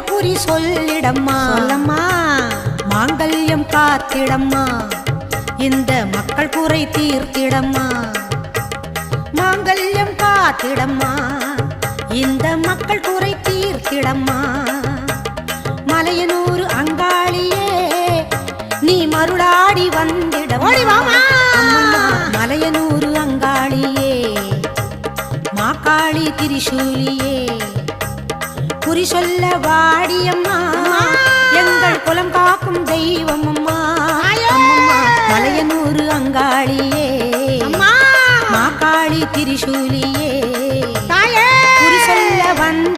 குறி சொல்லிடம்மா, சொல்லம்மா. மாங்கல்யம் காத்திடம்மா, இந்த மக்கள் குறை தீர்த்திடம்மா. மாங்கல்யம் காத்திடம்மா, இந்த மக்கள் குறை தீர்த்திடம்மா. மலையனூர் அங்காளியே நீ மருளாடி வந்திடம்மா. மலையனூர் அங்காளியே மாக்காளி திரிசூலியே குறி சொல்ல வாடியம்மா, எங்கள் குலம் காக்கும் தெய்வம் அம்மா. அம்மம்மா மலையனூர் அங்காளியே மாக்காளி திரிசூலியே குறி சொல்ல